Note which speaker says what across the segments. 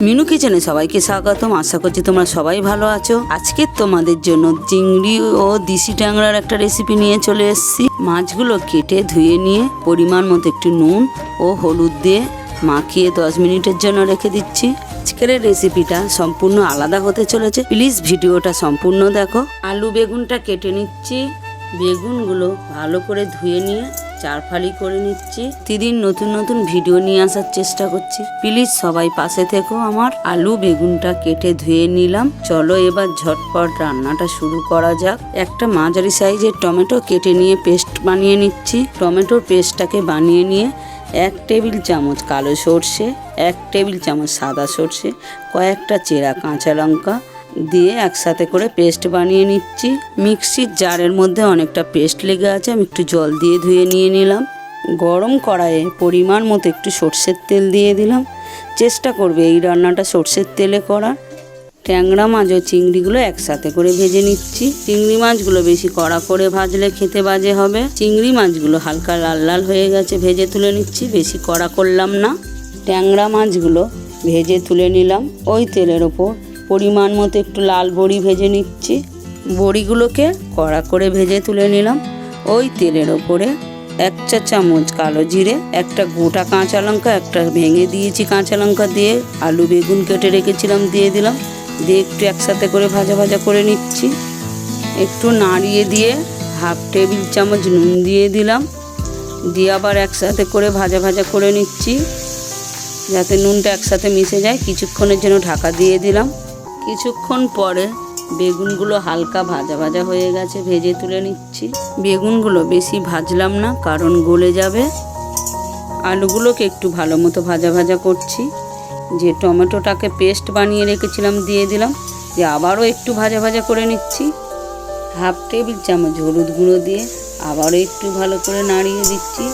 Speaker 1: মিনু কিচেনে সবাইকে স্বাগতম। আশা করছি তোমরা সবাই ভালো আছো। আজকে তোমাদের জন্য চিংড়ি ও দেশি ট্যাংরার একটা রেসিপি নিয়ে চলে এসেছি। মাছগুলো কেটে ধুয়ে নিয়ে পরিমাণ মতো একটু নুন ও হলুদ দিয়ে মাখিয়ে 10 মিনিটের জন্য রেখে দিচ্ছি। আজকের রেসিপিটা সম্পূর্ণ আলাদা হতে চলেছে, প্লিজ ভিডিওটা সম্পূর্ণ দেখো। আলু বেগুনটা কেটে নিচ্ছি। বেগুনগুলো ভালো করে ধুয়ে নিয়ে 4 ফালি করে নিচ্ছি। প্রতিদিন নতুন নতুন ভিডিও নিয়ে আসার চেষ্টা করছি, প্লিজ সবাই পাশে থেকো আমার। আলু বেগুনটা কেটে ধুয়ে নিলাম। চলো এবার ঝটপট রান্নাটা শুরু করা যাক। একটা মাঝারি সাইজের টমেটো কেটে নিয়ে পেস্ট বানিয়ে নিচ্ছি। টমেটোর পেস্টটাকে বানিয়ে নিয়ে 1 টেবিল চামচ কালো সর্ষে, 1 টেবিল চামচ সাদা সর্ষে, কয়েকটা চেরা কাঁচা লঙ্কা দিয়ে একসাথে করে পেস্ট বানিয়ে নিচ্ছি। মিক্সির জারের মধ্যে অনেকটা পেস্ট লেগে আছে, আমি একটু জল দিয়ে ধুয়ে নিয়ে নিলাম। গরম কড়াইয়ে পরিমাণ মতো একটু সর্ষের তেল দিয়ে দিলাম। চেষ্টা করবে এই রান্নাটা সর্ষের তেলে করার। ট্যাংরা মাছ ও চিংড়িগুলো একসাথে করে ভেজে নিচ্ছি। চিংড়ি মাছগুলো বেশি কড়া করে ভাজলে খেতে বাজে হবে। চিংড়ি মাছগুলো হালকা লাল লাল হয়ে গেছে, ভেজে তুলে নিচ্ছি, বেশি কড়া করলাম না। ট্যাংরা মাছগুলো ভেজে তুলে নিলাম। ওই তেলের ওপর পরিমাণ মতো একটু লাল বড়ি ভেজে নিচ্ছি। বড়িগুলোকে কড়া করে ভেজে তুলে নিলাম। ওই তেলের ওপরে 1 চা চামচ কালো জিরে, একটা গোটা কাঁচা লঙ্কা, একটা ভেঙে দিয়েছি কাঁচা লঙ্কা দিয়ে আলু বেগুন কেটে রেখেছিলাম দিয়ে দিলাম। দিয়ে একটু একসাথে করে ভাজা ভাজা করে নিচ্ছি। একটু নাড়িয়ে দিয়ে 1/2 টেবিল চামচ নুন দিয়ে দিলাম। দিয়ে আবার একসাথে করে ভাজা ভাজা করে নিচ্ছি যাতে নুনটা একসাথে মিশে যায়। কিছুক্ষণের জন্য ঢাকা দিয়ে দিলাম। কিছুক্ষণ পরে বেগুনগুলো হালকা ভাজা ভাজা হয়ে গেছে, ভেজে তুলে নিচ্ছি। বেগুনগুলো বেশি ভাজলাম না, কারণ গলে যাবে। আলুগুলোকে একটু ভালো মতো ভাজা ভাজা করছি। যে টমেটোটাকে পেস্ট বানিয়ে রেখেছিলাম দিয়ে দিলাম। দিয়ে আবারও একটু ভাজা ভাজা করে নিচ্ছি। 1/2 টেবিল চামচ হলুদ গুঁড়ো দিয়ে আবারও একটু ভালো করে নাড়িয়ে দিচ্ছি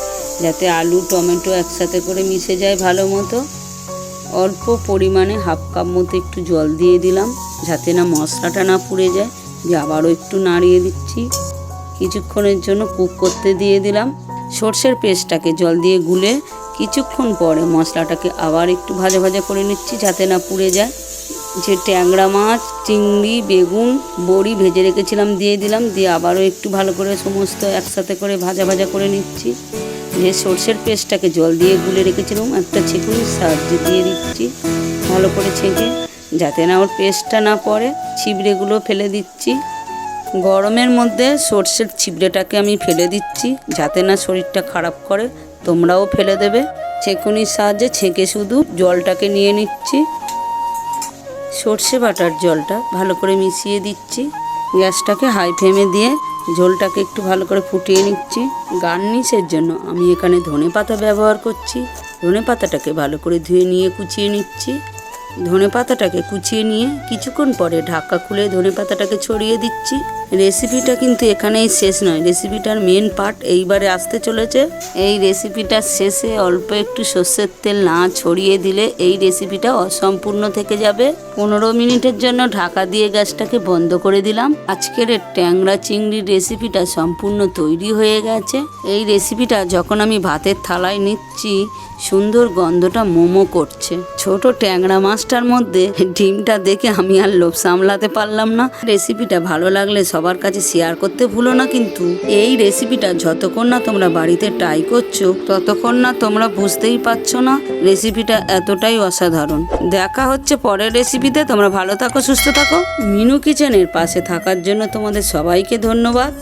Speaker 1: যাতে আলু টমেটো একসাথে করে মিশে যায় ভালো মতো। অল্প পরিমাণে 1/2 কাপ মতো একটু জল দিয়ে দিলাম যাতে না মশলাটা না পুড়ে যায়। দিয়ে আবারও একটু নাড়িয়ে দিচ্ছি। কিছুক্ষণের জন্য কুক করতে দিয়ে দিলাম। সর্ষের পেস্টটাকে জল দিয়ে গুলে কিছুক্ষণ পরে মশলাটাকে আবার একটু ভাজা ভাজা করে নিচ্ছি যাতে না পুড়ে যায়। যে ট্যাংরা মাছ, চিংড়ি, বেগুন, বড়ি ভেজে রেখেছিলাম দিয়ে দিলাম। দিয়ে আবারও একটু ভালো করে সমস্ত একসাথে করে ভাজা ভাজা করে নিচ্ছি। যে সর্ষের পেস্টটাকে জল দিয়ে গুলে রেখেছিলাম একটা ছেঁকুনির সাহায্যে দিয়ে দিচ্ছি ভালো করে ছেঁকে, যাতে না ওর পেস্টটা না পড়ে। ছিবড়েগুলো ফেলে দিচ্ছি। গরমের মধ্যে সর্ষের ছিবড়েটাকে আমি ফেলে দিচ্ছি যাতে না শরীরটা খারাপ করে, তোমরাও ফেলে দেবে। ছেঁকুনির সাহায্যে ছেঁকে শুধু জলটাকে নিয়ে নিচ্ছি। সর্ষে বাটার জলটা ভালো করে মিশিয়ে দিচ্ছি। গ্যাসটাকে হাই ফ্লেমে দিয়ে ঝোলটাকে একটু ভালো করে ফুটিয়ে নিচ্ছি। গার্নিশের জন্য আমি এখানে ধনেপাতা ব্যবহার করছি। ধনেপাতাটাকে ভালো করে ধুয়ে নিয়ে কুচিয়ে নিচ্ছি। ধনেপাতাটাকে কুচিয়ে নিয়ে কিছুক্ষণ পরে ঢাকা খুলে ধনেপাতাটাকে ছড়িয়ে দিচ্ছি। রেসিপিটা কিন্তু এখানেই শেষ নয়, রেসিপিটার মেন পার্ট এইবারে আসতে চলেছে। এই রেসিপিটার শেষে অল্প একটু সর্ষের তেল না ছড়িয়ে দিলে এই রেসিপিটা অসম্পূর্ণ থেকে যাবে। 15 মিনিটের জন্য ঢাকা দিয়ে গ্যাসটাকে বন্ধ করে দিলাম। আজকের ট্যাংরা চিংড়ির রেসিপিটা সম্পূর্ণ তৈরি হয়ে গেছে। এই রেসিপিটা যখন আমি ভাতের থালায় নিচ্ছি সুন্দর গন্ধটা মোমো করছে। ছোট ট্যাংরা মাছটার মধ্যে ডিমটা দেখে আমি আর লোভ সামলাতে পারলাম না। রেসিপিটা ভালো লাগলে সবার কাছে শেয়ার করতে ভুলো না কিন্তু। এই রেসিপিটা যতক্ষণ না তোমরা বাড়িতে ট্রাই করছো ততক্ষণ না তোমরা বুঝতেই পারছো না রেসিপিটা এতটাই অসাধারণ। দেখা হচ্ছে পরের রেসিপিতে। তোমরা ভালো থাকো, সুস্থ থাকো। মিনু কিচেনের পাশে থাকার জন্য তোমাদের সবাইকে ধন্যবাদ।